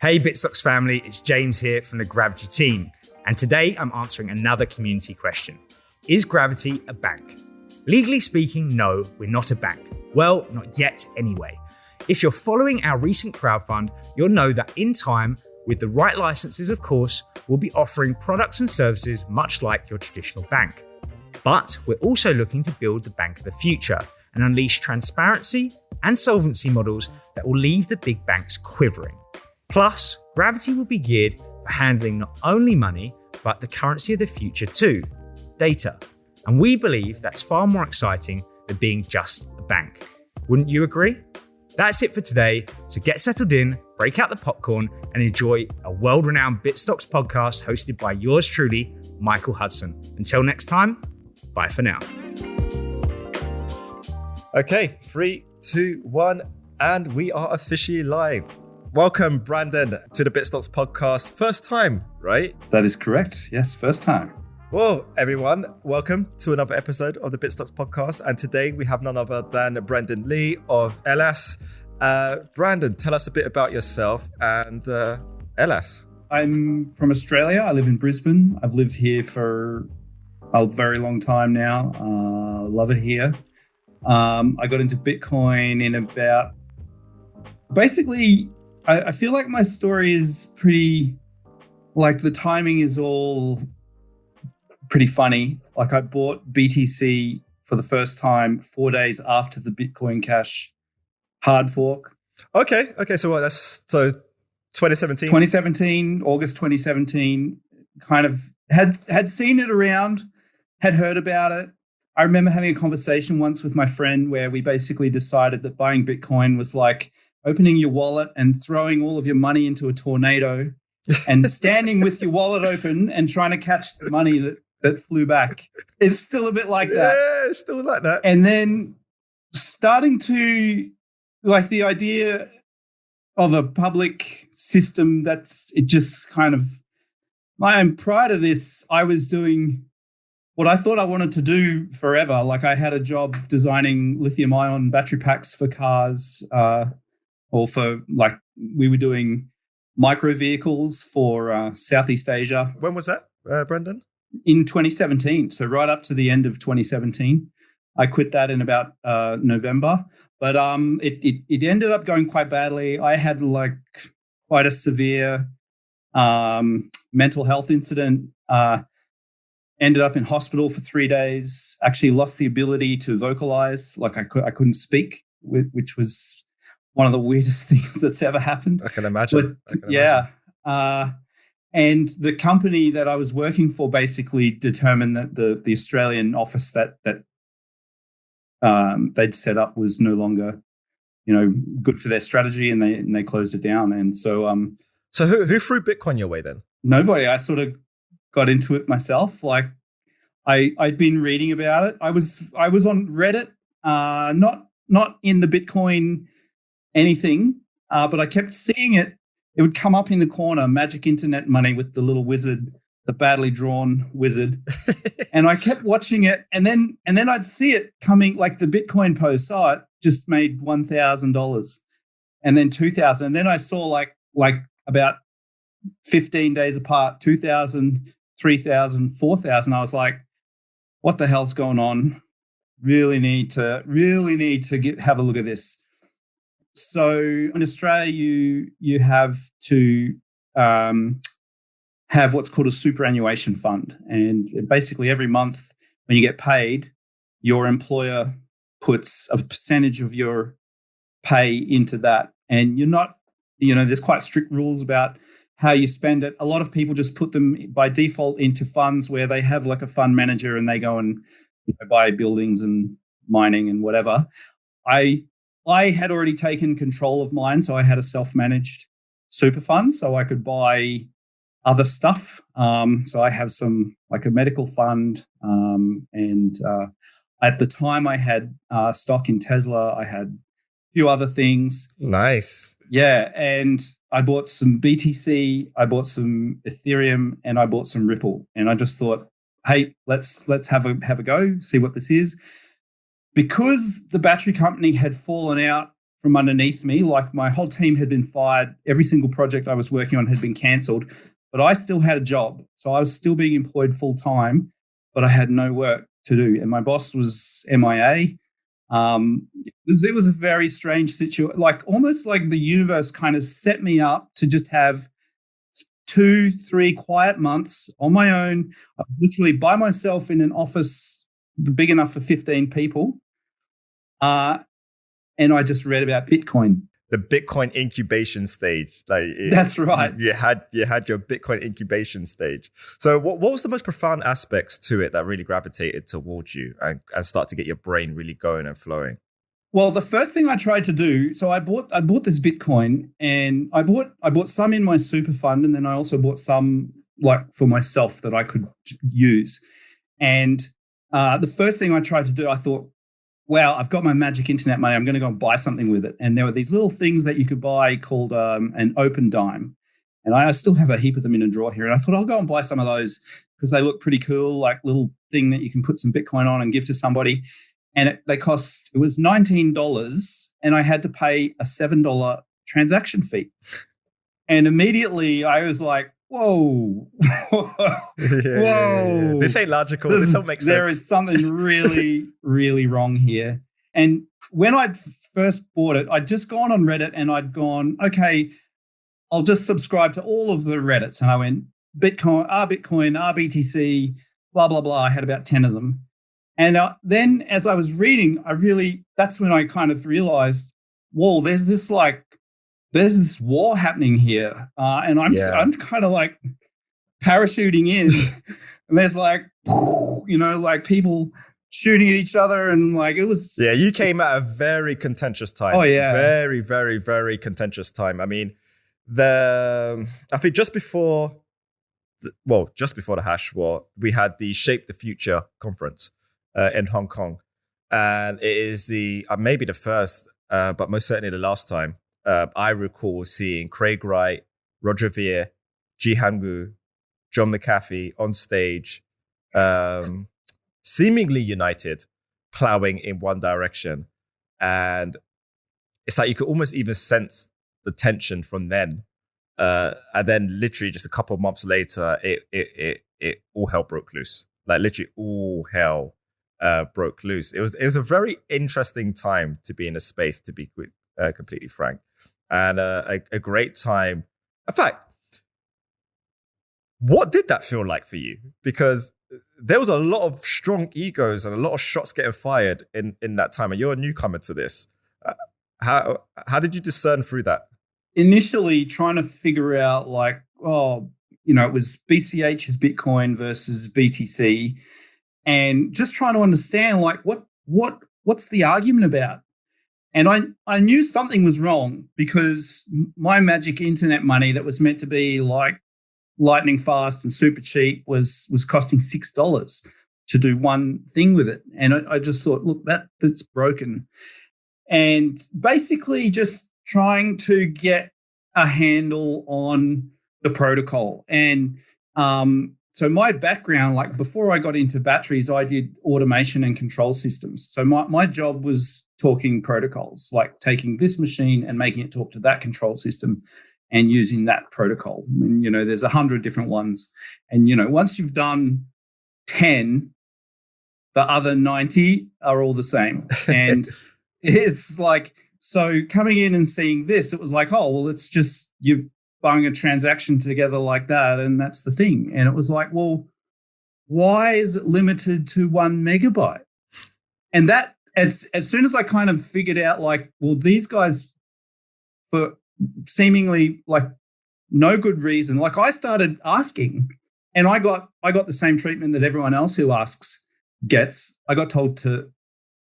Hey Bitstocks family, it's James here from the Gravity team. And today I'm answering another community question. Is Gravity a bank? Legally speaking, no, we're not a bank. Well, not yet anyway. If you're following our recent crowdfund, you'll know that in time, with the right licenses of course, we'll be offering products and services much like your traditional bank. But we're also looking to build the bank of the future and unleash transparency and solvency models that will leave the big banks quivering. Plus, Gravity will be geared for handling not only money, but the currency of the future too, data. And we believe that's far more exciting than being just a bank. Wouldn't you agree? That's it for today, so get settled in, break out the popcorn, and enjoy a world-renowned Bitstocks podcast hosted by yours truly, Michael Hudson. Until next time, bye for now. Okay, 3, 2, 1, and we are officially live. Welcome, Branden, to the Bitstocks Podcast. First time, right? That is correct. Yes, first time. Well, everyone, welcome to another episode of the Bitstocks Podcast. And today we have none other than Branden Lee of Elas. Branden, tell us a bit about yourself and Elas. I'm from Australia. I live in Brisbane. I've lived here for a very long time now. Love it here. I got into Bitcoin in about... Basically, I feel like my story is pretty... Like the timing is all pretty funny. Like I bought BTC for the first time 4 days after the Bitcoin Cash hard fork. Okay. So what? That's 2017. 2017, August 2017. Kind of had seen it around, had heard about it. I remember having a conversation once with my friend where we basically decided that buying Bitcoin was like opening your wallet and throwing all of your money into a tornado and standing with your wallet open and trying to catch the money that flew back. It's still a bit like that. Yeah, still like that. And then starting to like the idea of a public system it just kind of, and prior to this, I was doing what I thought I wanted to do forever. Like I had a job designing lithium ion battery packs for cars, or for like we were doing micro vehicles for Southeast Asia. When was that, Branden? In 2017. So right up to the end of 2017. I quit that in about November. But it ended up going quite badly. I had like quite a severe mental health incident. Ended up in hospital for 3 days. Actually lost the ability to vocalize. Like I couldn't speak, which was one of the weirdest things that's ever happened. I can imagine. And the company that I was working for basically determined that the Australian office that they'd set up was no longer, good for their strategy, and they closed it down. And so, so who threw Bitcoin your way then? Nobody. I sort of got into it myself. Like I'd been reading about it. I was on Reddit, not in the Bitcoin anything, but I kept seeing it. It would come up in the corner, Magic Internet Money with the little wizard, the badly drawn wizard. And I kept watching it. And then I'd see it coming, like the Bitcoin post, it just made $1,000 and then 2,000. And then I saw like about 15 days apart, 2,000, 3,000, 4,000. I was like, what the hell's going on? Really need to have a look at this. So in Australia, you have to have what's called a superannuation fund. And basically every month when you get paid, your employer puts a percentage of your pay into that. And you're not, there's quite strict rules about how you spend it. A lot of people just put them by default into funds where they have like a fund manager and they go and buy buildings and mining and whatever. I had already taken control of mine, so I had a self-managed super fund, so I could buy other stuff. So I have some like a medical fund, and at the time I had stock in Tesla. I had a few other things. Nice. Yeah, and I bought some BTC, I bought some Ethereum, and I bought some Ripple. And I just thought, hey, let's have a go, see what this is. Because the battery company had fallen out from underneath me. Like my whole team had been fired. Every single project I was working on had been cancelled, but I still had a job. So I was still being employed full time, but I had no work to do. And my boss was MIA. It was a very strange situation, like almost like the universe kind of set me up to just have 2-3 quiet months on my own, literally by myself in an office big enough for 15 people. And I just read about Bitcoin. The Bitcoin incubation stage. That's right. You had your Bitcoin incubation stage. So what was the most profound aspects to it that really gravitated towards you and start to get your brain really going and flowing? Well, the first thing I tried to do, so I bought this Bitcoin, and I bought some in my super fund, and then I also bought some like for myself that I could use. And the first thing I tried to do, I thought, wow, I've got my magic internet money. I'm going to go and buy something with it. And there were these little things that you could buy called an open dime. And I still have a heap of them in a drawer here. And I thought I'll go and buy some of those because they look pretty cool, like little thing that you can put some Bitcoin on and give to somebody. And it was $19, and I had to pay a $7 transaction fee. And immediately I was like, whoa, whoa. This ain't logical. This don't make sense. There is something really, really wrong here. And when I'd first bought it, I'd just gone on Reddit and I'd gone, okay, I'll just subscribe to all of the Reddits. And I went, Bitcoin, RBTC, blah, blah, blah. I had about 10 of them. And then as I was reading, that's when I kind of realized, whoa, there's this war happening here. And I'm kind of like parachuting in and there's like, like people shooting at each other. And like, it was. Yeah, you came at a very contentious time. Oh, yeah. Very, very, very contentious time. I mean, I think just before the hash war, we had the Shape the Future conference in Hong Kong. And it is maybe the first, but most certainly the last time I recall seeing Craig Wright, Roger Ver, Jihan Wu, John McAfee on stage, seemingly united, plowing in one direction. And it's like you could almost even sense the tension from then. And then literally just a couple of months later, it all hell broke loose. Like literally all hell broke loose. It was a very interesting time to be in a space, to be completely frank, and a great time. In fact, what did that feel like for you? Because there was a lot of strong egos and a lot of shots getting fired in that time, and you're a newcomer to this. How did you discern through that? Initially, trying to figure out it was BCH's Bitcoin versus BTC. And just trying to understand, like, what's the argument about? And I knew something was wrong because my magic internet money that was meant to be like lightning fast and super cheap was costing $6 to do one thing with it. And I just thought, look, that's broken. And basically just trying to get a handle on the protocol. And so my background, like before I got into batteries, I did automation and control systems. So my job was talking protocols, like taking this machine and making it talk to that control system and using that protocol. And, there's 100 different ones. And, once you've done 10, the other 90 are all the same. And it's like, so coming in and seeing this, it was like, oh, well, it's just you buying a transaction together like that, and that's the thing. And it was like, well, why is it limited to 1 megabyte? And that, as soon as I kind of figured out, like, well, these guys, for seemingly like no good reason, like I started asking, and I got the same treatment that everyone else who asks gets. I got told to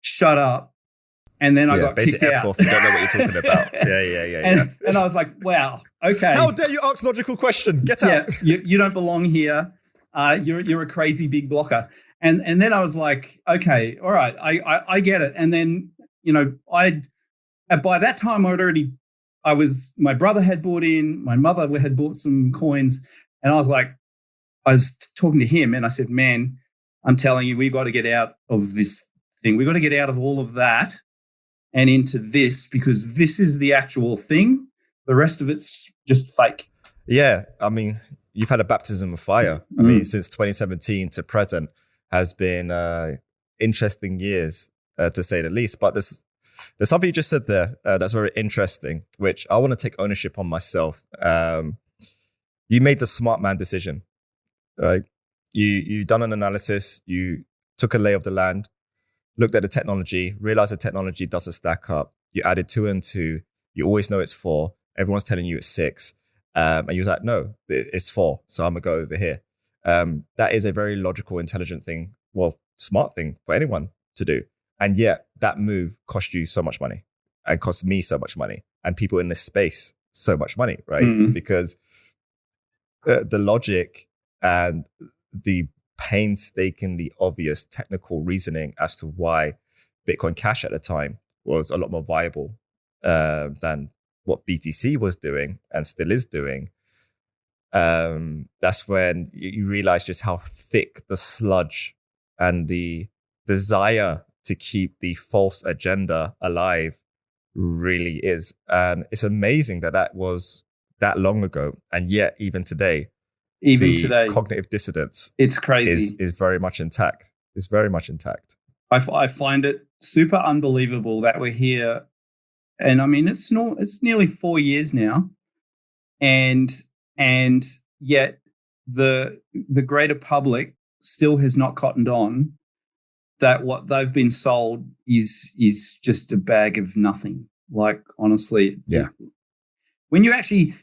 shut up. And then I got kicked out. Off. You don't know what you're talking about. Yeah. And I was like, wow, okay. How dare you ask logical question? Get out. You don't belong here. You're a crazy big blocker. And then I was like, okay, all right, I get it. And then, by that time my brother had bought in, my mother had bought some coins. And I was talking to him and I said, man, I'm telling you, we got to get out of this thing. We got to get out of all of that and into this, because this is the actual thing. The rest of it's just fake. Yeah, I mean, you've had a baptism of fire. I mean, since 2017 to present has been interesting years, to say the least. But there's something you just said there that's very interesting, which I want to take ownership on myself. You made the smart man decision, right? You done an analysis, you took a lay of the land, looked at the technology, realized the technology doesn't stack up. You added 2 and 2. You always know it's 4. Everyone's telling you it's 6. And you was like, no, it's 4. So I'm going to go over here. That is a very logical, intelligent thing. Well, smart thing for anyone to do. And yet that move cost you so much money and cost me so much money and people in this space so much money, right? Because the logic and the painstakingly obvious technical reasoning as to why Bitcoin Cash at the time was a lot more viable than what BTC was doing and still is doing. That's when you realize just how thick the sludge and the desire to keep the false agenda alive really is. And it's amazing that was that long ago. And yet even today, cognitive dissonance, it's crazy, is very much intact. It's very much intact. I find it super unbelievable that we're here, and I mean it's nearly 4 years now, and yet the greater public still has not cottoned on that what they've been sold is just a bag of nothing. Like, honestly, yeah. When you actually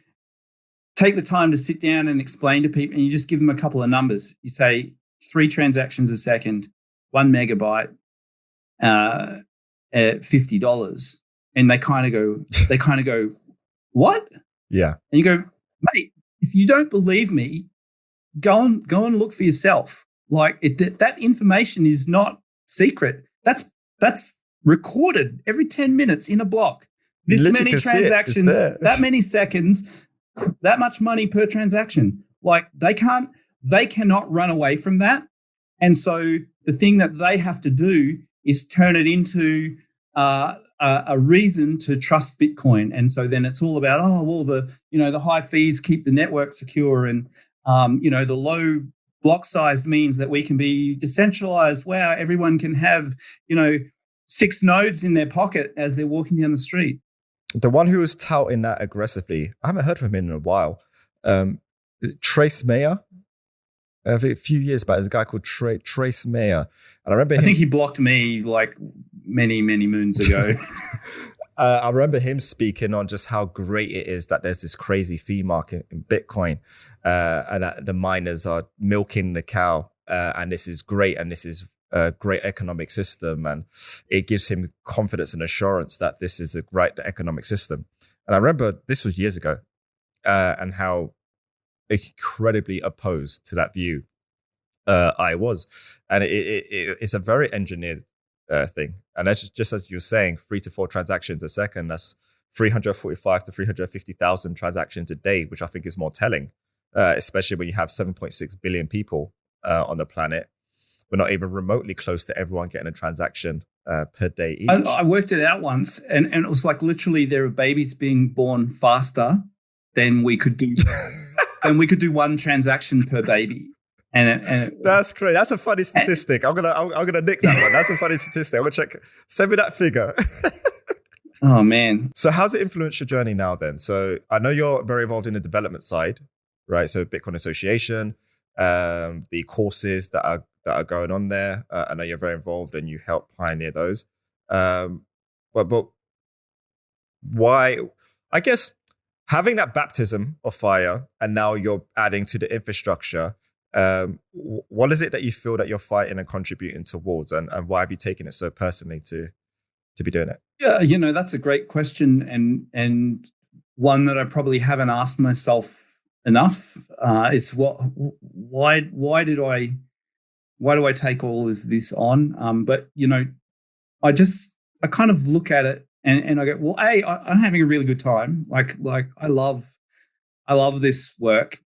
take the time to sit down and explain to people, and you just give them a couple of numbers. You say 3 transactions a second, 1 megabyte, at $50, and they kind of go, what? Yeah. And you go, mate, if you don't believe me, go and look for yourself. Like, that information is not secret. That's recorded every 10 minutes in a block. This many transactions, that many seconds, that much money per transaction. Like, they cannot run away from that. And so the thing that they have to do is turn it into a reason to trust Bitcoin. And so then it's all about, the high fees keep the network secure, and the low block size means that we can be decentralized. Wow, everyone can have 6 nodes in their pocket as they're walking down the street. The one who was touting that aggressively, I haven't heard from him in a while. Is it Trace Mayer? A few years back, there's a guy called Trace Mayer. And I remember I think he blocked me like many, many moons ago. I remember him speaking on just how great it is that there's this crazy fee market in Bitcoin, and that the miners are milking the cow, and this is great, and this is a great economic system, and it gives him confidence and assurance that this is the right economic system. And I remember this was years ago, and how incredibly opposed to that view I was. And it's a very engineered thing. And that's just as you're saying, 3 to 4 transactions a second, that's 345 to 350,000 transactions a day, which I think is more telling, especially when you have 7.6 billion people on the planet. We're not even remotely close to everyone getting a transaction per day each. I worked it out once, and it was like literally there are babies being born faster than we could do. And we could do 1 transaction per baby. And that's great. That's a funny statistic. I'm gonna nick that one. That's a funny statistic. I'm gonna check. Send me that figure. Oh man. So how's it influenced your journey now then? So I know you're very involved in the development side, right? So Bitcoin Association, the courses that are going on there. I know you're very involved and you help pioneer those. But why? I guess having that baptism of fire, and now you're adding to the infrastructure. What is it that you feel that you're fighting and contributing towards, and why have you taken it so personally to be doing it? Yeah, that's a great question, and one that I probably haven't asked myself enough. Is why do I take all of this on? But I kind of look at it and I go, well, I'm having a really good time. Like I love this work.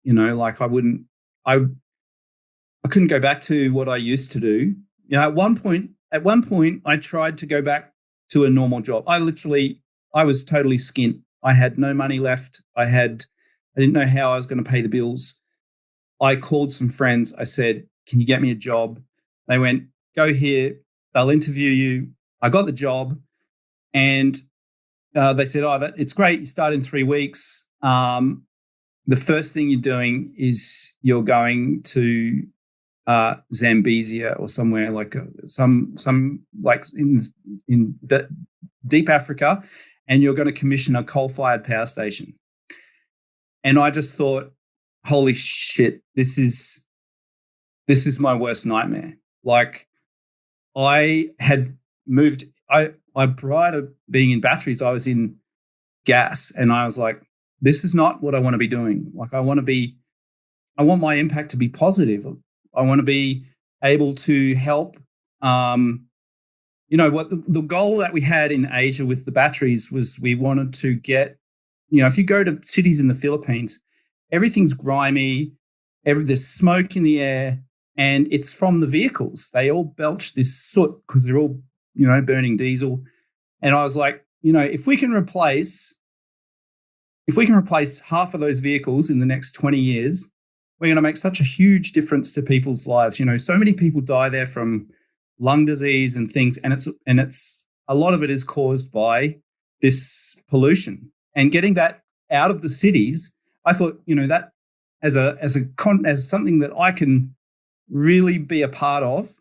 I couldn't go back to what I used to do. At one point, I tried to go back to a normal job. I was totally skint. I had no money left. I didn't know how I was going to pay the bills. I called some friends. I said, can you get me a job? They went, go here. They'll interview you. I got the job, and they said, it's great. You start in 3 weeks. The first thing you're doing is you're going to Zambezia or somewhere like some like in deep Africa, and you're going to commission a coal-fired power station. And I just thought, holy shit, this is my worst nightmare. Like, I had moved. I prior to being in batteries, I was in gas, and I was like, this is not what I want to be doing. Like, I want my impact to be positive. I want to be able to help. What the goal that we had in Asia with the batteries was, we wanted to get, if you go to cities in the Philippines, everything's grimy, there's smoke in the air, and it's from the vehicles. They all belch this soot because they're all, burning diesel. And I was like, if we can replace half of those vehicles in the next 20 years, we're going to make such a huge difference to people's lives. So many people die there from lung disease and things, and it's a lot of it is caused by this pollution. And getting that out of the cities, I thought, that as something that I can really be a part of,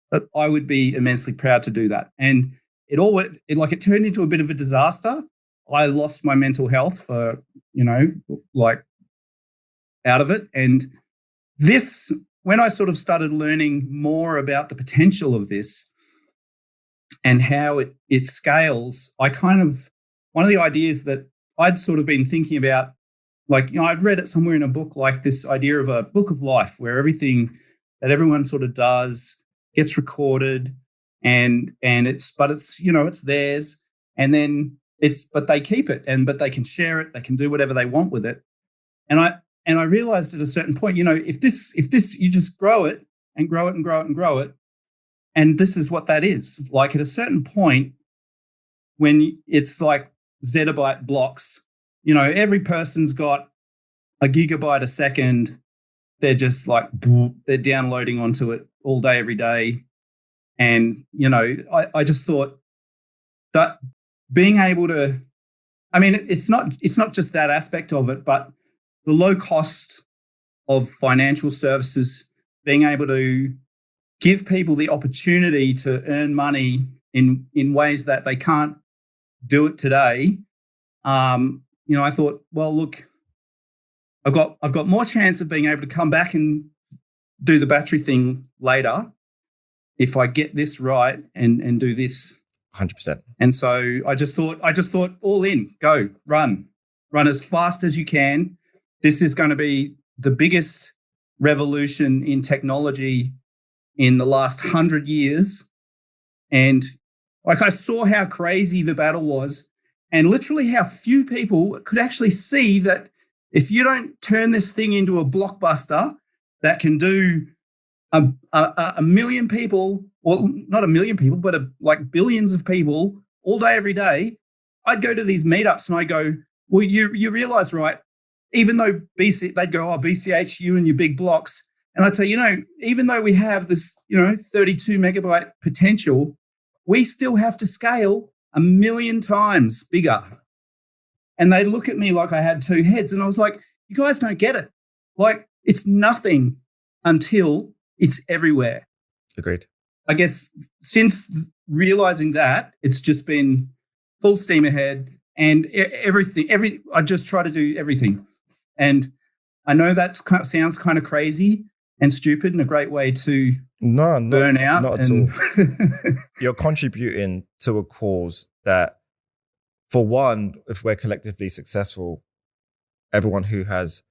that I would be immensely proud to do that. And it turned into a bit of a disaster. I lost my mental health for, out of it. And this, when I sort of started learning more about the potential of this and how it scales, one of the ideas that I'd sort of been thinking about, I'd read it somewhere in a book, like this idea of a book of life where everything that everyone sort of does gets recorded, and it's theirs, and then but they keep it, but they can share it, they can do whatever they want with it. And I realized at a certain point, if this you just grow it and grow it and grow it and grow it, and this is what that is. Like, at a certain point, when it's like zettabyte blocks, every person's got a gigabyte a second. They're just like, they're downloading onto it all day, every day. And, I just thought that being able to, it's not just that aspect of it, but the low cost of financial services, being able to give people the opportunity to earn money in ways that they can't do it today. I thought, well, look, I've got more chance of being able to come back and do the battery thing later if I get this right and do this. 100%. And so I just thought all in, go, run as fast as you can. This is going to be the biggest revolution in technology in the last 100 years. And I saw how crazy the battle was, and literally how few people could actually see that if you don't turn this thing into a blockbuster that can do a million people, or not a million people, but like billions of people all day, every day, I'd go to these meetups and I go, well, you realize, right? Even though they'd go, oh, BCH, you and your big blocks. And I'd say, even though we have this, 32 megabyte potential, we still have to scale 1 million times bigger. And they look at me like I had two heads. And I was like, you guys don't get it. Like, it's nothing until it's everywhere. Agreed. I guess since realizing that, it's just been full steam ahead, and everything. I just try to do everything. And I know that sounds kind of crazy and stupid, and a great way to burn out. Not at all. You're contributing to a cause that, for one, if we're collectively successful, everyone who has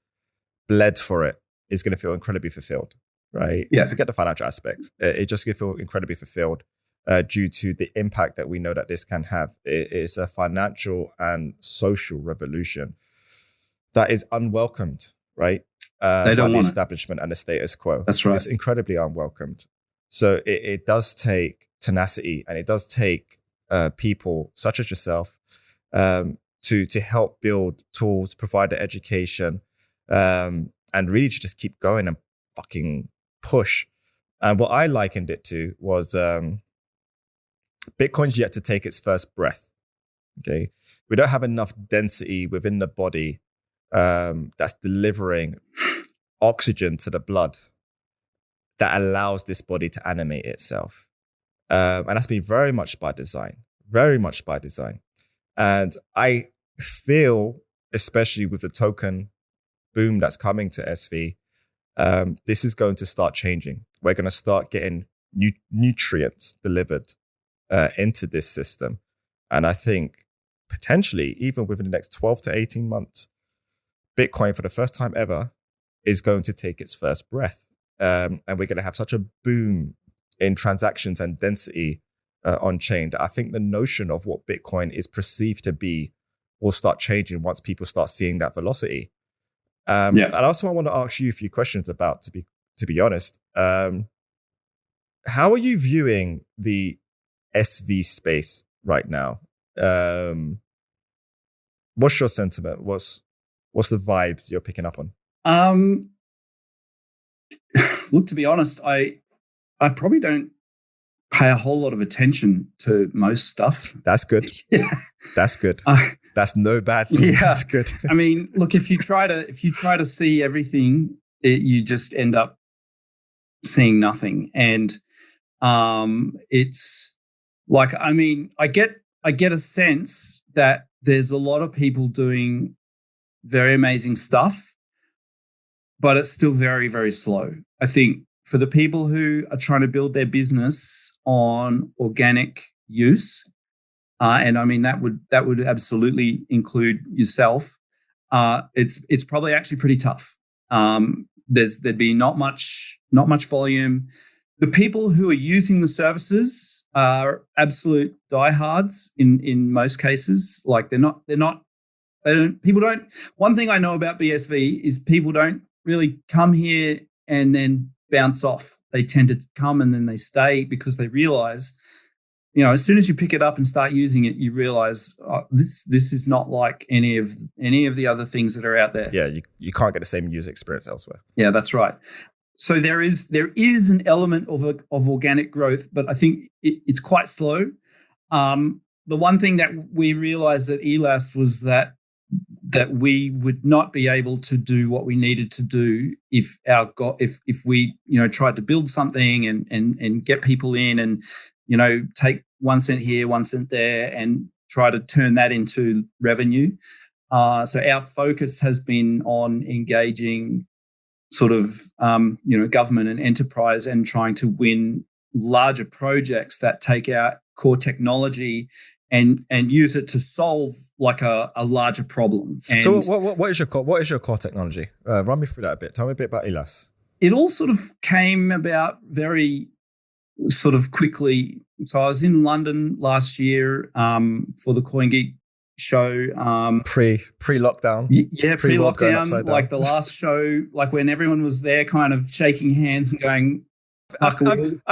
bled for it is going to feel incredibly fulfilled, right? Yeah. Forget the financial aspects. It just going to feel incredibly fulfilled due to the impact that we know that this can have. It's a financial and social revolution that is unwelcomed, right? They don't by the want establishment and the status quo. That's right. It's incredibly unwelcomed. So it does take tenacity, and it does take people such as yourself to help build tools, provide the education, and really to just keep going and fucking push. And what I likened it to was Bitcoin's yet to take its first breath. Okay, we don't have enough density within the body that's delivering oxygen to the blood that allows this body to animate itself. And that's been very much by design. And I feel, especially with the token boom that's coming to SV, this is going to start changing. We're going to start getting nutrients delivered into this system. And I think potentially, even within the next 12 to 18 months, Bitcoin, for the first time ever, is going to take its first breath. And we're going to have such a boom in transactions and density on chain that I think the notion of what Bitcoin is perceived to be will start changing once people start seeing that velocity. And also I want to ask you a few questions about, to be honest, how are you viewing the SV space right now? What's your sentiment? What's the vibes you're picking up on? Look, to be honest, I probably don't pay a whole lot of attention to most stuff. That's good. Yeah. That's good. That's no bad thing. Yeah. That's good. I mean, look, if you try to see everything, you just end up seeing nothing. And it's like, I mean, I get a sense that there's a lot of people doing very amazing stuff, but it's still very, very slow. I think for the people who are trying to build their business on organic use, and I mean that would absolutely include yourself. It's probably actually pretty tough. There'd be not much volume. The people who are using the services are absolute diehards in most cases. Like people don't. One thing I know about BSV is people don't really come here and then bounce off. They tend to come and then they stay because they realize, as soon as you pick it up and start using it, you realize this is not like any of the other things that are out there. Yeah, you can't get the same user experience elsewhere. Yeah, that's right. So there is an element of organic growth, but I think it's quite slow. The one thing that we realized at Elas was that we would not be able to do what we needed to do if we tried to build something and get people in and take 1 cent here, 1 cent there, and try to turn that into revenue. So our focus has been on engaging sort of government and enterprise and trying to win larger projects that take our core technology and use it to solve like a larger problem. And so what is your core technology? Run me through that a bit. Tell me a bit about Elas. It all sort of came about very sort of quickly. So I was in London last year for the CoinGeek show. Pre-lockdown. Yeah, pre-lockdown. Like the last show, like when everyone was there kind of shaking hands and going, I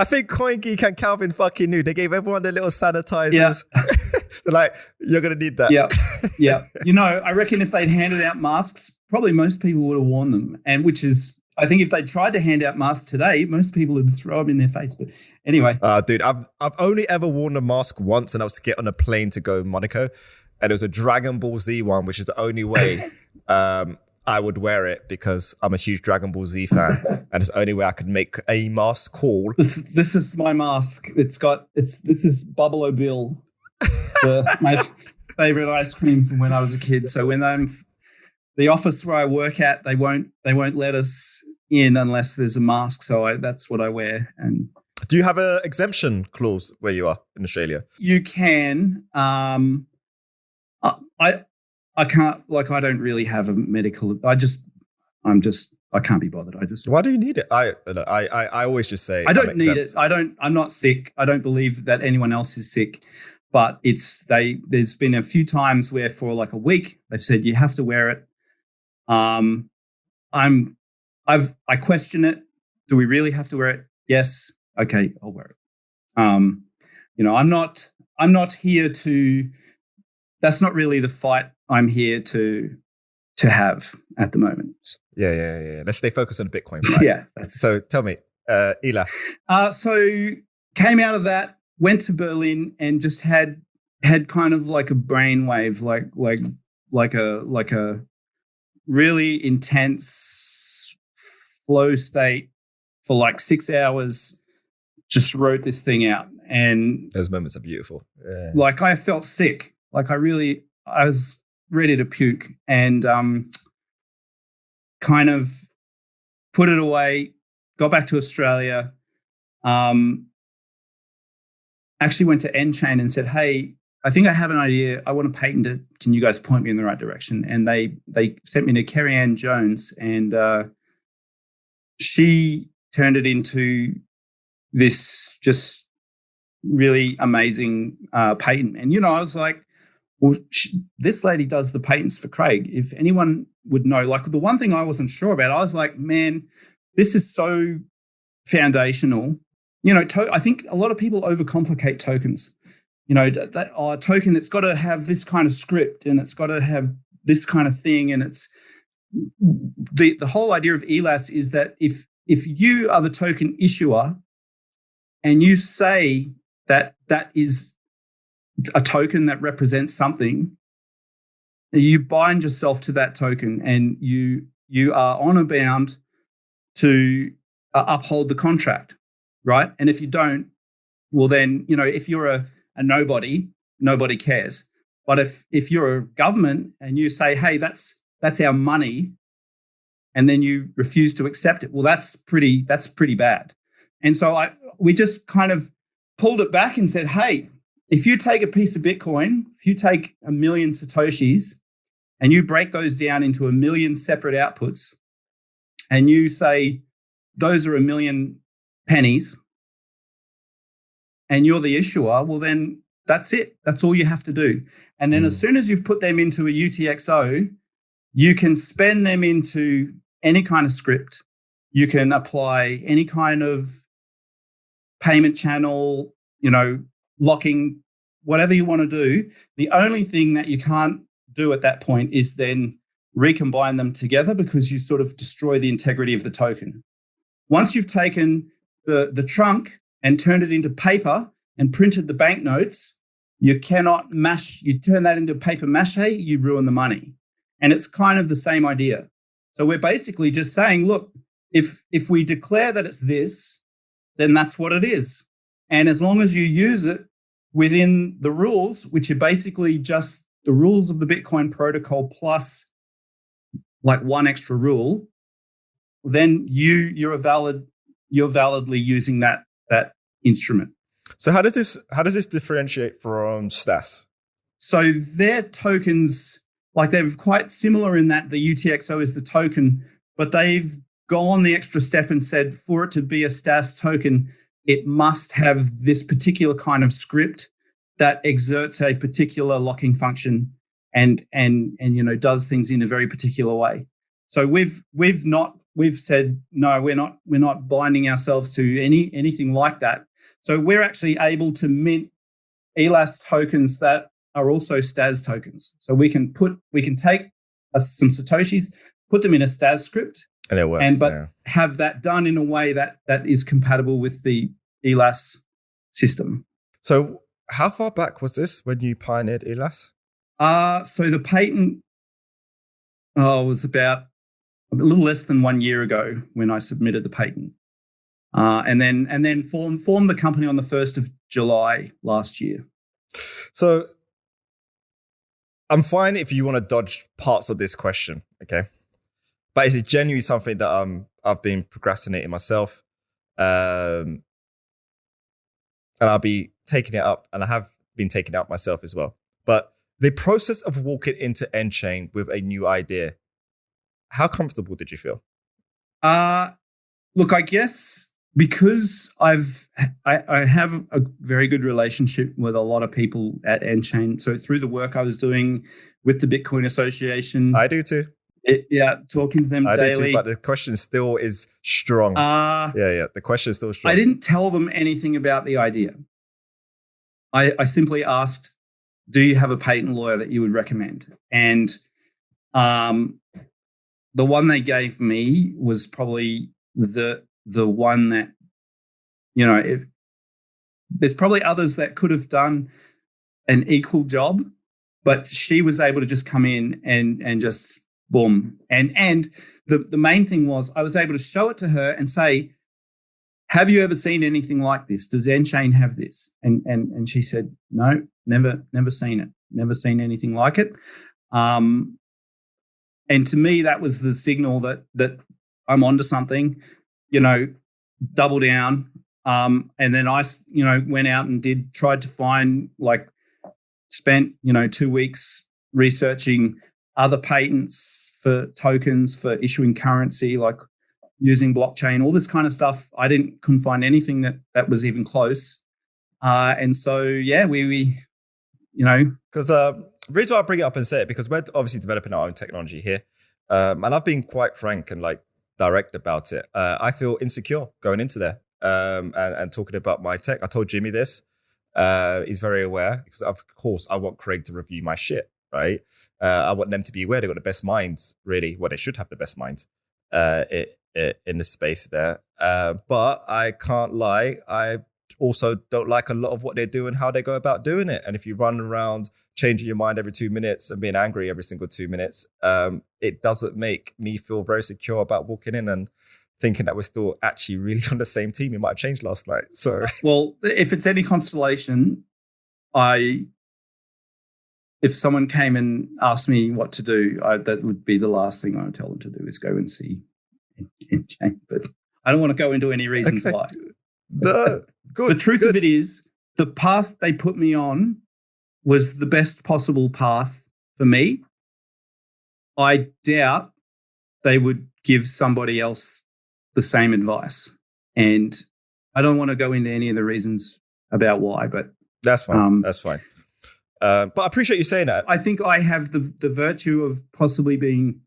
think CoinGeek and Calvin fucking knew. They gave everyone their little sanitizers. Yeah. They're like, you're going to need that. Yeah. Yeah. I reckon if they'd handed out masks, probably most people would have worn them. And which is, I think if they tried to hand out masks today, most people would throw them in their face. But anyway. Dude, I've only ever worn a mask once, and that was to get on a plane to go to Monaco. And it was a Dragon Ball Z one, which is the only way I would wear it because I'm a huge Dragon Ball Z fan, and it's the only way I could make a mask call. This is my mask. This is Buffalo Bill, my favorite ice cream from when I was a kid. So when the office where I work at, they won't let us in unless there's a mask. So that's what I wear. And do you have an exemption clause where you are in Australia? You can. I can't, like, I don't really have a medical, I can't be bothered. Why do you need it? I always just say, I don't need it. I'm not sick. I don't believe that anyone else is sick, but there's been a few times where for like a week, they've said, you have to wear it. I question it. Do we really have to wear it? Yes. Okay. I'll wear it. I'm not not here to. That's not really the fight I'm here to have at the moment. Yeah. Let's stay focused on Bitcoin. Right? Yeah. So tell me, Elas. So came out of that, went to Berlin, and just had kind of like a brainwave, like a really intense flow state for like 6 hours. Just wrote this thing out, and those moments are beautiful. Yeah. Like I felt sick. Like I was ready to puke, and kind of put it away. Got back to Australia. Actually went to nChain and said, "Hey, I think I have an idea. I want to patent it. Can you guys point me in the right direction?" And they sent me to Kerry Ann Jones, and she turned it into this just really amazing patent. And I was like, well, this lady does the patents for Craig. If anyone would know, like the one thing I wasn't sure about, I was like, man, this is so foundational. I think a lot of people overcomplicate tokens. A token that's got to have this kind of script, and it's got to have this kind of thing. And it's the whole idea of Elas is that if you are the token issuer and you say that is a token that represents something, you bind yourself to that token, and you are honor bound to uphold the contract, right? And if you don't, well then, if you're a nobody cares. But if you're a government and you say, hey, that's our money, and then you refuse to accept it, well, that's pretty bad. And so we just kind of pulled it back and said, hey, if you take a piece of Bitcoin, if you take 1 million Satoshis and you break those down into 1 million separate outputs, and you say those are 1 million pennies, and you're the issuer, well, then that's it. That's all you have to do. And then as soon as you've put them into a UTXO, you can spend them into any kind of script. You can apply any kind of payment channel, locking, whatever you want to do. The only thing that you can't do at that point is then recombine them together, because you sort of destroy the integrity of the token. Once you've taken the trunk and turned it into paper and printed the banknotes, you cannot you turn that into paper mache, you ruin the money. And it's kind of the same idea. So we're basically just saying, look, if we declare that it's this, then that's what it is. And as long as you use it within the rules, which are basically just the rules of the Bitcoin protocol plus like one extra rule, then you're validly using that instrument. So how does this differentiate from STAS? So their tokens, like they're quite similar in that the UTXO is the token, but they've gone the extra step and said for it to be a STAS token, it must have this particular kind of script that exerts a particular locking function and does things in a very particular way. So we've said no, we're not binding ourselves to anything like that. So we're actually able to mint Elas tokens that are also STAS tokens. So we can take some Satoshis, put them in a STAS script, and it works, have that done in a way that is compatible with the Elas system. So how far back was this when you pioneered Elas? So the patent was about a little less than 1 year ago when I submitted the patent. And then formed the company on the 1st of July last year. So I'm fine if you want to dodge parts of this question, okay? But is it genuinely something that I've been procrastinating myself? And I'll be taking it up, and I have been taking it up myself as well. But the process of walking into nChain with a new idea, how comfortable did you feel? Look, I guess because I have a very good relationship with a lot of people at nChain. So through the work I was doing with the Bitcoin Association. I do too. Talking to them daily. I do too, but the question still is strong. The question is still strong. I didn't tell them anything about the idea. I simply asked, do you have a patent lawyer that you would recommend? And the one they gave me was probably the one that, if there's probably others that could have done an equal job, but she was able to just come in and just boom. And the main thing was I was able to show it to her and say, have you ever seen anything like this? Does nChain have this? And she said, no, never seen it. Never seen anything like it. And to me, that was the signal that I'm onto something, double down. And then I, went out and tried to find, spent, 2 weeks researching other patents for tokens, for issuing currency, like using blockchain, all this kind of stuff. I couldn't find anything that was even close. And so, yeah, we because the reason why I bring it up and say it, because we're obviously developing our own technology here. And I've been quite frank and direct about it. I feel insecure going into there and talking about my tech. I told Jimmy this. He's very aware because, of course, I want Craig to review my shit, right? I want them to be aware they've got the best minds, really. Well, they should have the best minds in the space there. But I can't lie. I also don't like a lot of what they do and how they go about doing it. And if you run around changing your mind every 2 minutes and being angry every single 2 minutes, it doesn't make me feel very secure about walking in and thinking that we're still actually really on the same team. It might have changed last night. So, well, if it's any consolation, if someone came and asked me what to do, that would be the last thing I would tell them to do is go and see nChain. But I don't want to go into any reasons why. The truth of it is, the path they put me on was the best possible path for me. I doubt they would give somebody else the same advice. And I don't want to go into any of the reasons about why, but that's fine. That's fine. But I appreciate you saying that. I think I have the virtue of possibly being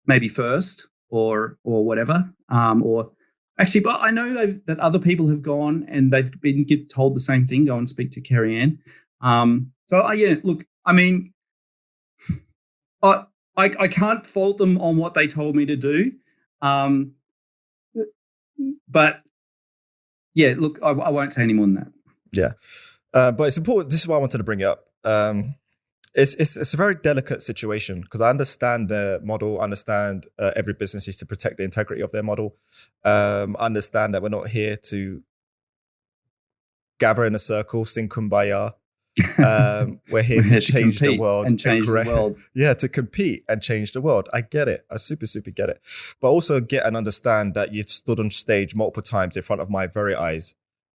maybe first or whatever. Or actually, but I know that other people have gone and they've been told the same thing. Go and speak to Carrie Ann. Look, I mean, I can't fault them on what they told me to do. But yeah, look, I won't say any more than that. Yeah. But it's important. This is why I wanted to bring it up. It's a very delicate situation because I understand the model, understand every business needs to protect the integrity of their model. Understand that we're not here to gather in a circle, sing kumbaya. We're here to change the world and change the world. Yeah, to compete and change the world. I get it. I super get it. But also get and understand that you've stood on stage multiple times in front of my very eyes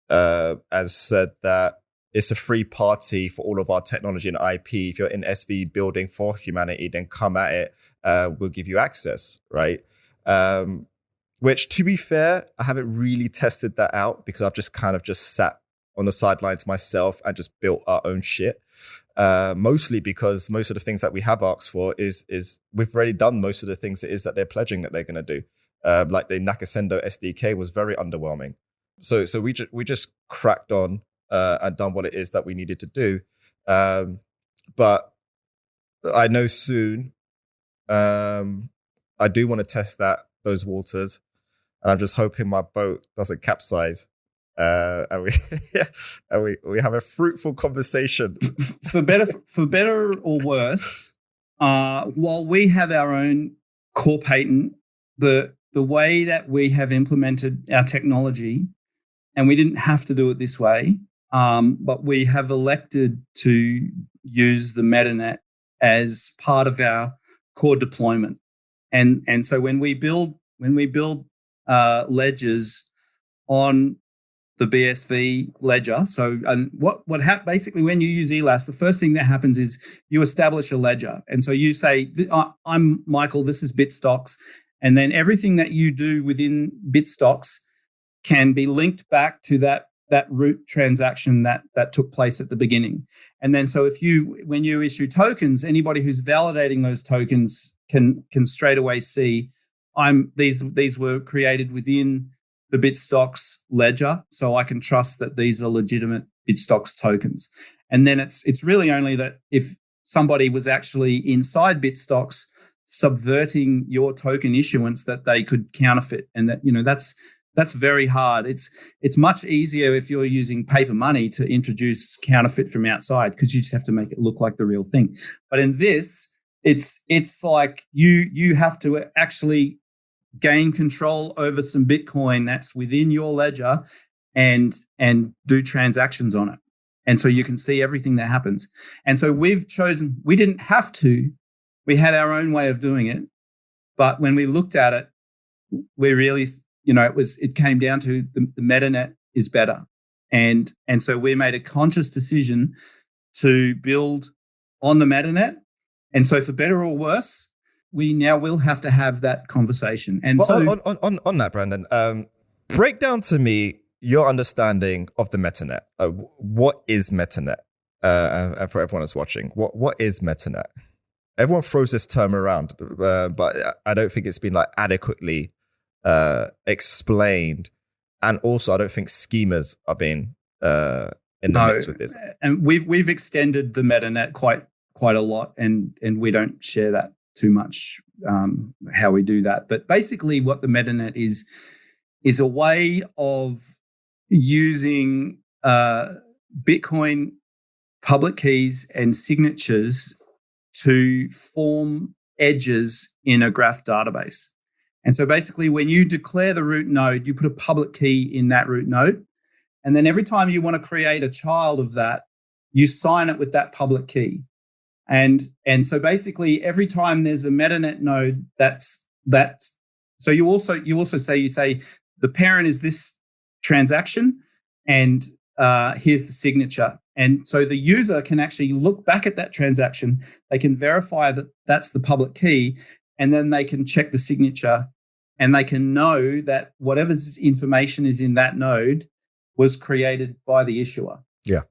and said that it's a free party for all of our technology and IP. If you're in SV building for humanity, then come at it. We'll give you access, right? Which, to be fair, I haven't really tested that out because I've just sat on the sidelines myself and just built our own shit. Mostly because most of the things that we have asked for is we've already done most of the things that they're pledging that they're going to do. Like the Nakasendo SDK was very underwhelming. So we just cracked on and done what it is that we needed to do. But I know soon I do want to test those waters, and I'm just hoping my boat doesn't capsize. And we have a fruitful conversation. For better or worse, while we have our own core patent, the way that we have implemented our technology, and we didn't have to do it this way, but we have elected to use the Metanet as part of our core deployment. And so when we build ledgers on the BSV ledger. So, and what basically when you use Elas, the first thing that happens is you establish a ledger. And so you say, I'm Michael, this is Bitstocks. And then everything that you do within Bitstocks can be linked back to that root transaction that took place at the beginning. And then so when you issue tokens, anybody who's validating those tokens can straight away see these were created within the Bitstocks ledger, so I can trust that these are legitimate Bitstocks tokens. And then it's really only that if somebody was actually inside Bitstocks subverting your token issuance that they could counterfeit. And that, that's very hard. It's much easier if you're using paper money to introduce counterfeit from outside, because you just have to make it look like the real thing. But in this, it's like you have to actually gain control over some Bitcoin that's within your ledger and do transactions on it. And so you can see everything that happens. And so we didn't have to, we had our own way of doing it. But when we looked at it, we really, it came down to the Metanet is better. And so we made a conscious decision to build on the Metanet. And so for better or worse, we now will have to have that conversation. And well, so on that, Branden, break down to me your understanding of the Metanet. What is Metanet? And for everyone that's watching, what is Metanet? Everyone throws this term around, but I don't think it's been adequately explained. And also, I don't think schemas are being in the mix with this. And we've extended the Metanet quite a lot, and we don't share that too much, how we do that. But basically what the Metanet is a way of using Bitcoin public keys and signatures to form edges in a graph database. And so basically when you declare the root node, you put a public key in that root node. And then every time you want to create a child of that, you sign it with that public key. And so basically every time there's a Metanet node, that's so you also say the parent is this transaction, and here's the signature. And so the user can actually look back at that transaction. They can verify that that's the public key, and then they can check the signature, and they can know that whatever information is in that node was created by the issuer. Yeah.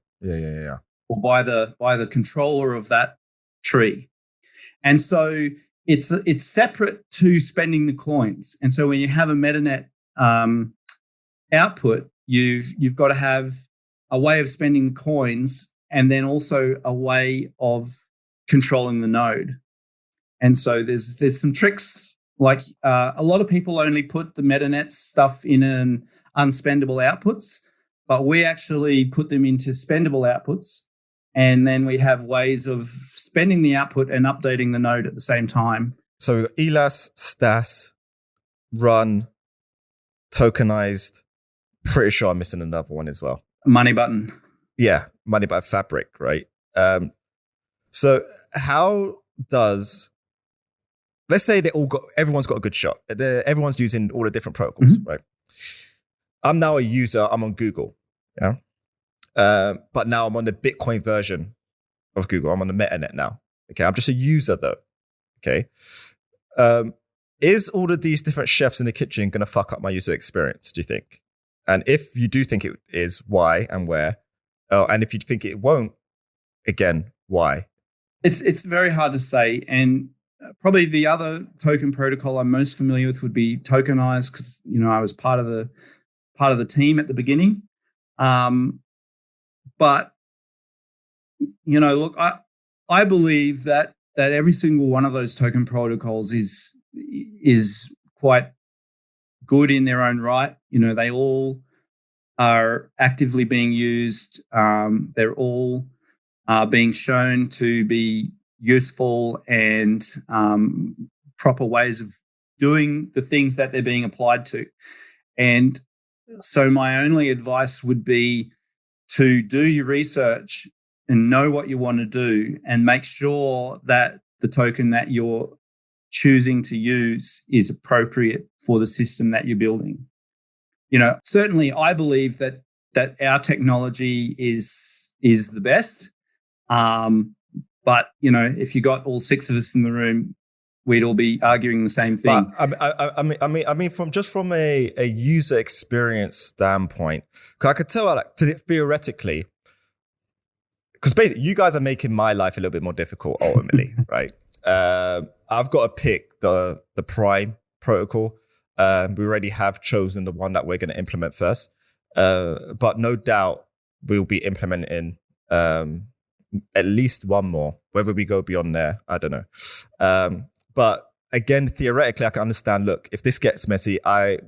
Or by the controller of that tree. And so it's separate to spending the coins. And so when you have a Metanet output, you've got to have a way of spending the coins, and then also a way of controlling the node. And so there's some tricks, like a lot of people only put the Metanet stuff in an unspendable outputs, but we actually put them into spendable outputs. And then we have ways of spending the output and updating the node at the same time. So Elas, Stas, Run, tokenized. Pretty sure I'm missing another one as well. Money button. Yeah, money button fabric, right? So how does, let's say everyone's got a good shot. Everyone's using all the different protocols, right? I'm now a user. I'm on Google, yeah. But now I'm on the Bitcoin version of Google. I'm on the Metanet now. Okay, I'm just a user though. Okay, is all of these different chefs in the kitchen going to fuck up my user experience? Do you think? And if you do think it is, why and where? And if you think it won't, again, why? It's very hard to say. And probably the other token protocol I'm most familiar with would be tokenized, because I was part of the team at the beginning. But look, I believe that every single one of those token protocols is quite good in their own right. They all are actively being used. They're all being shown to be useful and proper ways of doing the things that they're being applied to. And so my only advice would be to do your research and know what you want to do, and make sure that the token that you're choosing to use is appropriate for the system that you're building. Certainly I believe that our technology is the best. But if you got all six of us in the room, we'd all be arguing the same thing. But I mean, from a user experience standpoint, because I could tell, theoretically, because basically you guys are making my life a little bit more difficult ultimately, right? I've got to pick the Prime protocol. We already have chosen the one that we're going to implement first, but no doubt we'll be implementing at least one more. Whether we go beyond there, I don't know. But again, theoretically, I can understand, look, if this gets messy,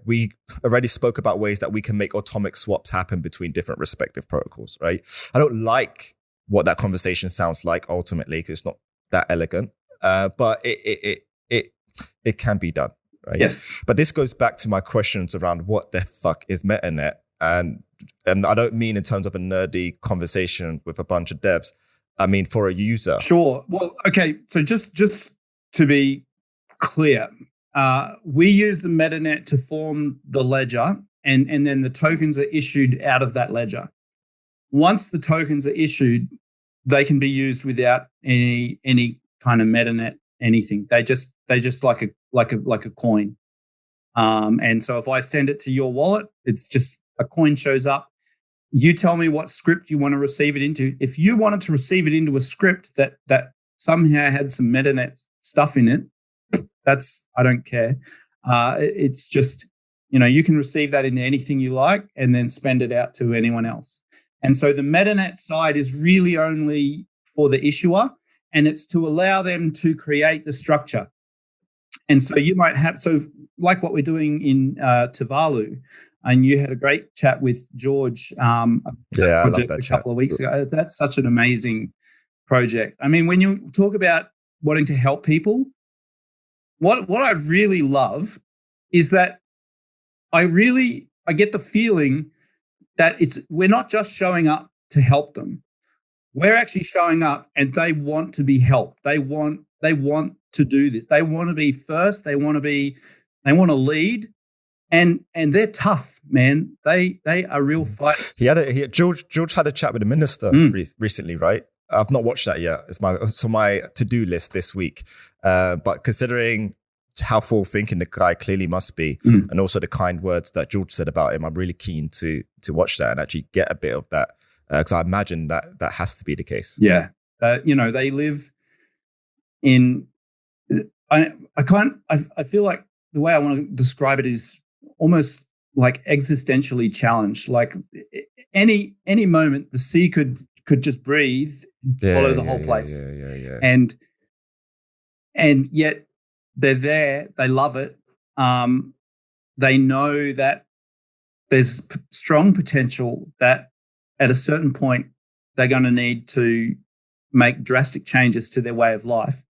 we already spoke about ways that we can make atomic swaps happen between different respective protocols, right? I don't like what that conversation sounds like ultimately, because it's not that elegant, but it can be done, right? Yes. But this goes back to my questions around what the fuck is Metanet? And I don't mean in terms of a nerdy conversation with a bunch of devs. I mean for a user. Sure. Well, okay. So just to be clear, we use the Metanet to form the ledger, and then the tokens are issued out of that ledger. Once the tokens are issued, they can be used without any kind of Metanet anything. They just like a coin. And so if I send it to your wallet, it's just a coin shows up. You tell me what script you want to receive it into. If you wanted to receive it into a script that somehow had some Metanet stuff in it, I don't care. It's just, you can receive that into anything you like and then spend it out to anyone else. And so the Metanet side is really only for the issuer, and it's to allow them to create the structure. And so you might have, like what we're doing in Tuvalu, and you had a great chat with George I love that a couple of weeks ago. That's such an amazing project. I mean, when you talk about wanting to help people, what I really love is that I get the feeling that we're not just showing up to help them. We're actually showing up and they want to be helped. They want to do this. They want to be first. They want to lead, and they're tough, man. They are real fighters. George had a chat with the minister recently, right? I've not watched that yet. It's on my to-do list this week. But considering how forward-thinking the guy clearly must be, and also the kind words that George said about him, I'm really keen to watch that and actually get a bit of that, because I imagine that has to be the case. Yeah, they live in. I feel like the way I want to describe it is almost like existentially challenged. Like any moment, the sea could just breathe, follow the whole place. Yeah. And yet they're there. They love it. They know that there's strong potential that at a certain point they're going to need to make drastic changes to their way of life.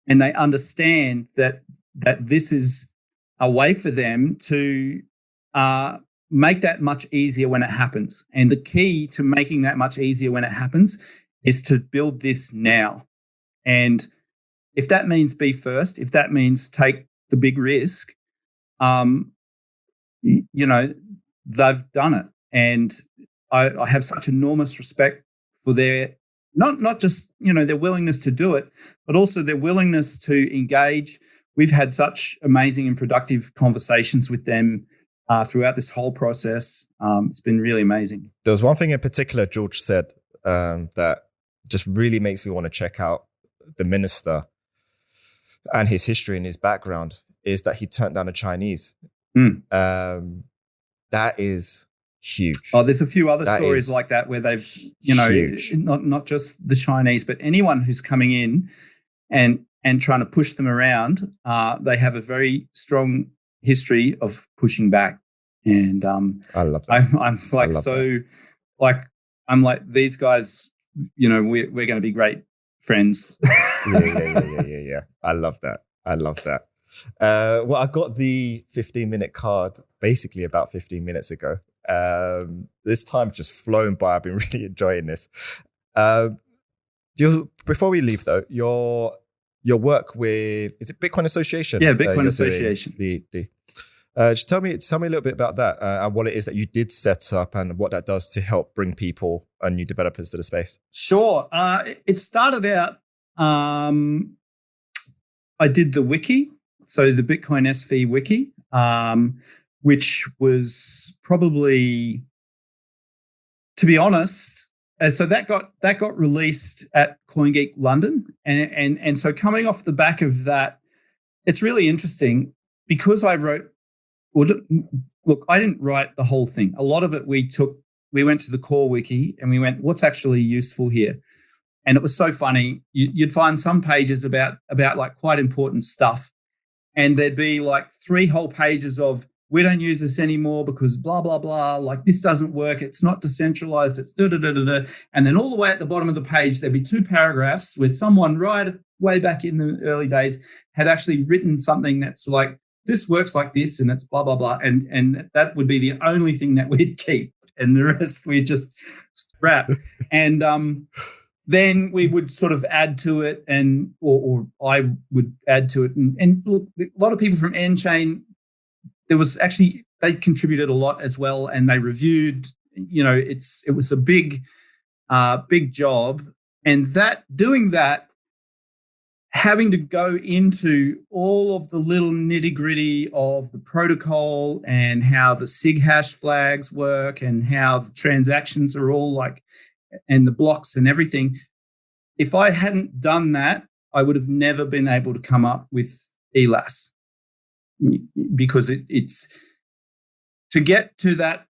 And they understand that this is a way for them to make that much easier when it happens. And the key to making that much easier when it happens is to build this now. And if that means be first, if that means take the big risk, they've done it. And I have such enormous respect for their not just their willingness to do it, but also their willingness to engage. We've had such amazing and productive conversations with them throughout this whole process. It's been really amazing. There was one thing in particular George said that just really makes me want to check out the minister and his history and his background, is that he turned down a Chinese. That is huge. Oh, there's a few other stories like that where they've, huge. not just the Chinese, but anyone who's coming in and trying to push them around, they have a very strong history of pushing back. And I love that. I'm like these guys, we're going to be great friends. Yeah. I love that. Well, I got the 15-minute card basically about 15 minutes ago. This time's just flown by. I've been really enjoying this. Before we leave though, your work with, is it Bitcoin Association? Yeah, Bitcoin Association. Just tell me a little bit about that and what it is that you did set up and what that does to help bring people and new developers to the space. Sure. It started out, I did the wiki, so the Bitcoin SV wiki, which was probably, to be honest, so that got released at CoinGeek London, and so coming off the back of that, it's really interesting because I wrote. Well, look, I didn't write the whole thing. A lot of it we went to the core wiki and we went, what's actually useful here? And it was so funny. You'd find some pages about like quite important stuff, and there'd be like 3 whole pages of, we don't use this anymore because blah, blah, blah, like this doesn't work. It's not decentralized. It's da-da-da-da-da. And then all the way at the bottom of the page, there'd be 2 paragraphs where someone right way back in the early days had actually written something that's like, this works like this and it's blah, blah, blah. And that would be the only thing that we'd keep. And the rest we just scrap. And then we would sort of add to it, and or I would add to it. And look, a lot of people from nChain, there was actually, they contributed a lot as well, and they reviewed. It was a big job, and doing that, having to go into all of the little nitty gritty of the protocol and how the SIG hash flags work and how the transactions are all like, and the blocks and everything. If I hadn't done that, I would have never been able to come up with Elas, because it's to get to that,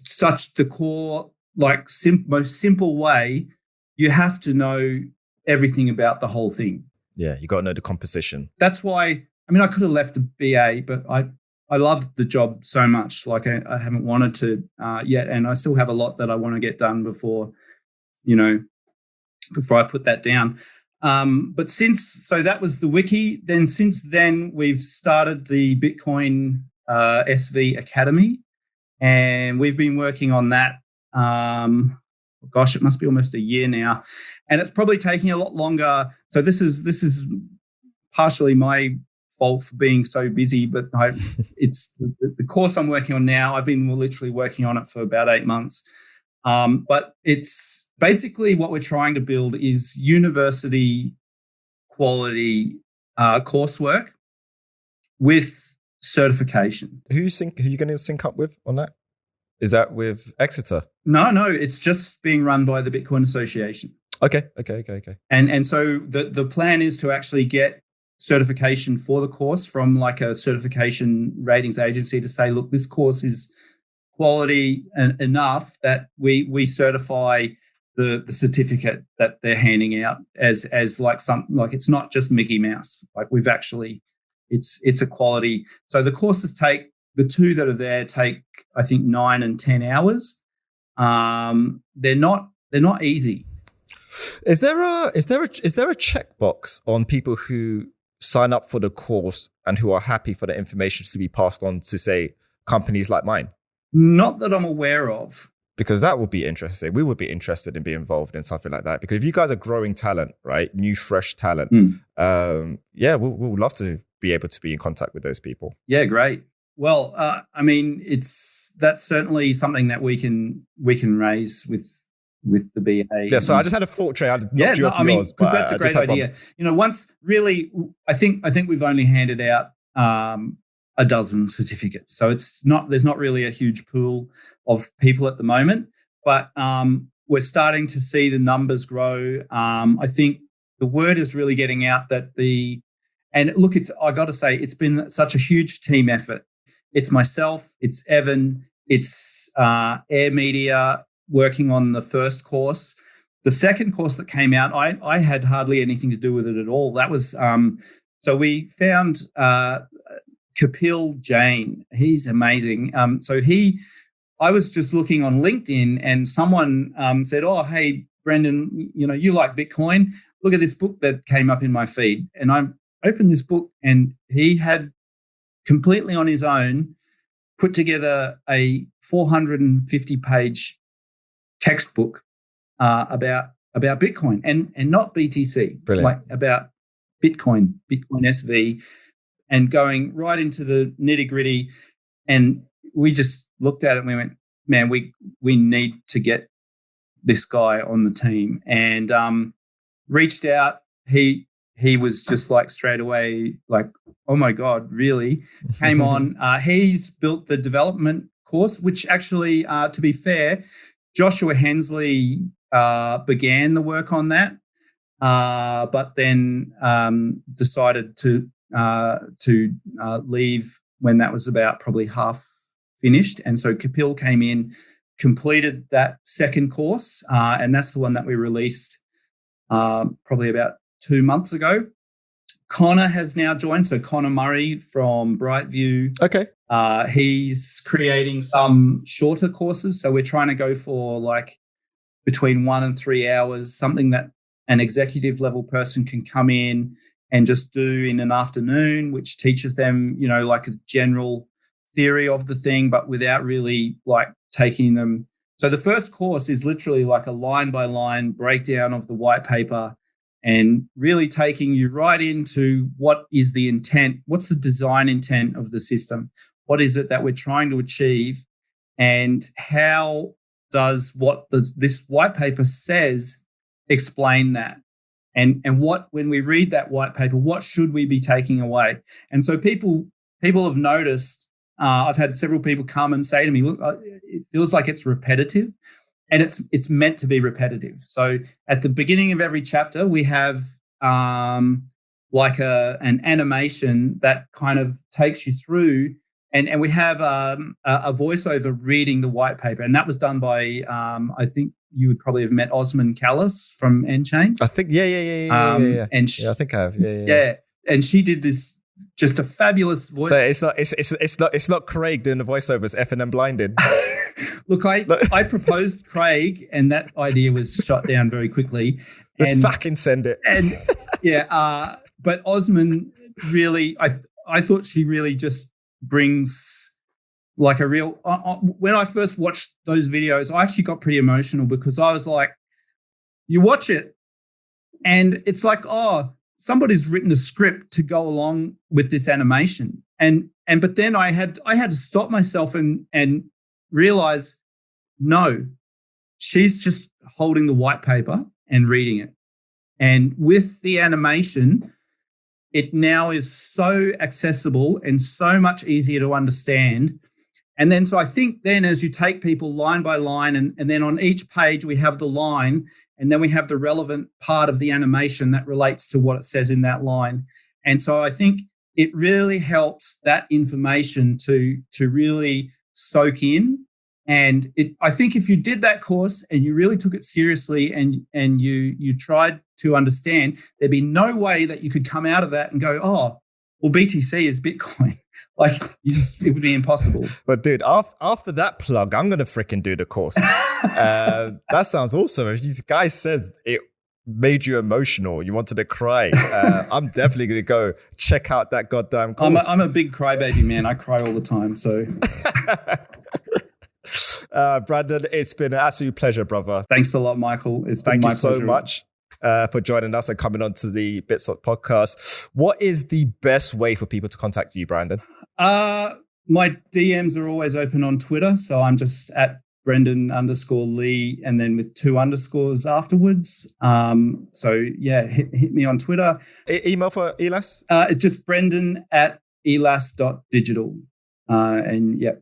such the core, like most simple way, you have to know everything about the whole thing. Yeah, you got to know the composition. That's why, I could have left the BA, but I love the job so much. Like I haven't wanted to yet, and I still have a lot that I want to get done before I put that down. But so that was the wiki. Then since then, we've started the Bitcoin SV Academy, and we've been working on that. It must be almost a year now, and it's probably taking a lot longer. So this is partially my fault for being so busy, but it's the course I'm working on now. I've been literally working on it for about 8 months, but it's basically what we're trying to build is university quality coursework with certification. Who are you going to sync up with on that? Is that with Exeter? No, it's just being run by the Bitcoin Association. Okay. And so the plan is to actually get certification for the course from like a certification ratings agency to say, look, this course is quality enough that we certify the certificate that they're handing out as like something like, it's not just Mickey Mouse. Like we've actually, it's a quality. So the courses the 2 that are there take, I think, 9 and 10 hours. They're not easy. Is there a checkbox on people who sign up for the course and who are happy for the information to be passed on to, say, companies like mine? Not that I'm aware of. Because that would be interesting. We would be interested in being involved in something like that. Because if you guys are growing talent, right, new, fresh talent, we'll love to be able to be in contact with those people. Yeah, great. Well, that's certainly something that we can raise with the BA. Yeah, so I just had a thought, Trey. Yours, because that's a great idea. Once really, I think we've only handed out a dozen certificates, so there's not really a huge pool of people at the moment, but we're starting to see the numbers grow. I think the word is really getting out that I got to say, it's been such a huge team effort. It's myself, it's Evan, it's Air Media working on the first course. The second course that came out, I had hardly anything to do with it at all. That was so we found Kapil Jain. He's amazing. I was just looking on LinkedIn, and someone said, "Oh, hey, Branden, you like Bitcoin? Look at this book that came up in my feed." And I opened this book, and he had completely on his own put together a 450-page textbook about Bitcoin and not BTC. Brilliant. Like about Bitcoin SV, and going right into the nitty-gritty. And we just looked at it and we went, man, we need to get this guy on the team. And reached out. He was just like straight away, like, oh my God, really? Came on. He's built the development course, which actually, to be fair, Joshua Hensley began the work on that, but then decided to leave when that was about probably half finished. And so Kapil came in, completed that second course, and that's the one that we released probably about 2 months ago. Connor has now joined. So Connor Murray from Brightview. Okay. He's creating some shorter courses. So we're trying to go for like between 1 and 3 hours, something that an executive level person can come in and just do in an afternoon, which teaches them, like a general theory of the thing, but without really like taking them. So the first course is literally like a line by line breakdown of the white paper and really taking you right into what is the intent, what's the design intent of the system, what is it that we're trying to achieve, and how does what this white paper says explain that? And what, when we read that white paper, what should we be taking away? And so people have noticed, I've had several people come and say to me, look, it feels like it's repetitive. And it's meant to be repetitive. So at the beginning of every chapter, we have like an animation that kind of takes you through, and we have a voiceover reading the white paper, and that was done by I think you would probably have met Osman Callis from nChain. I think yeah. And I think I have. Yeah, and she did this just a fabulous voice. So it's not Craig doing the voiceover. It's F&M blinded. Look, I proposed Craig, and that idea was shot down very quickly. Let's fucking send it. And yeah, but Osman really, I thought she really just brings like a real. When I first watched those videos, I actually got pretty emotional because I was like, you watch it, and it's like, oh, somebody's written a script to go along with this animation, but then I had to stop myself and realize, no, she's just holding the white paper and reading it. And with the animation, it now is so accessible and so much easier to understand. And then, so I think then as you take people line by line, and then on each page we have the line, and then we have the relevant part of the animation that relates to what it says in that line. And so I think it really helps that information to really soak in. And I think if you did that course and you really took it seriously and you tried to understand, there'd be no way that you could come out of that and go, oh, well, BTC is Bitcoin. Like, it would be impossible. But dude, after that plug, I'm going to freaking do the course. That sounds awesome. If you guys said it made you emotional, you wanted to cry, I'm definitely going to go check out that goddamn course. I'm a big crybaby, man. I cry all the time, so... Branden, it's been an absolute pleasure, brother. Thanks a lot, Michael. Thank you so much for joining us and coming on to the Bitstocks podcast. What is the best way for people to contact you, Branden? My DMs are always open on Twitter, so I'm just at Branden_Lee and then with 2 underscores afterwards. So yeah, hit me on Twitter. Email for Elas? It's just Branden at elas.digital. And yeah.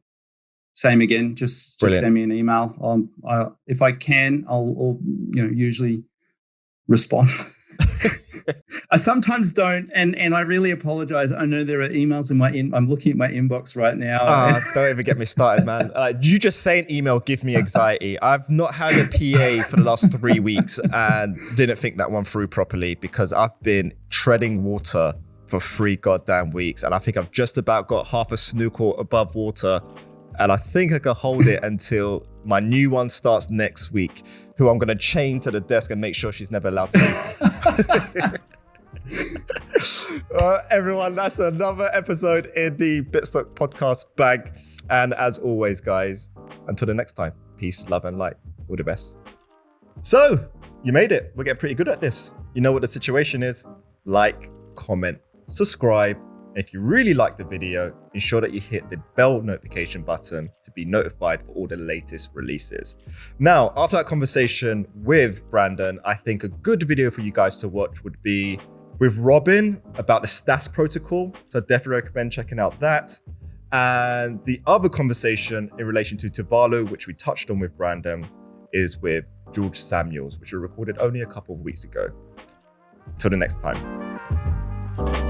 Same again, just send me an email. If I can, I'll usually respond. I sometimes don't, and I really apologize. I know there are emails in I'm looking at my inbox right now. Don't even get me started, man. You just say an email give me anxiety. I've not had a PA for the last 3 weeks and didn't think that one through properly because I've been treading water for 3 goddamn weeks, and I think I've just about got half a snorkel above water. And I think I can hold it until my new one starts next week, who I'm going to chain to the desk and make sure she's never allowed to leave. Everyone, that's another episode in the Bitstocks Podcast bag. And as always, guys, until the next time, peace, love, and light. All the best. So, you made it. We're getting pretty good at this. You know what the situation is. Like, comment, subscribe. If you really like the video, ensure that you hit the bell notification button to be notified for all the latest releases. Now, after that conversation with Branden, I think a good video for you guys to watch would be with Robin about the Stas protocol. So I definitely recommend checking out that. And the other conversation in relation to Tuvalu, which we touched on with Branden, is with George Samuels, which we recorded only a couple of weeks ago. Till the next time.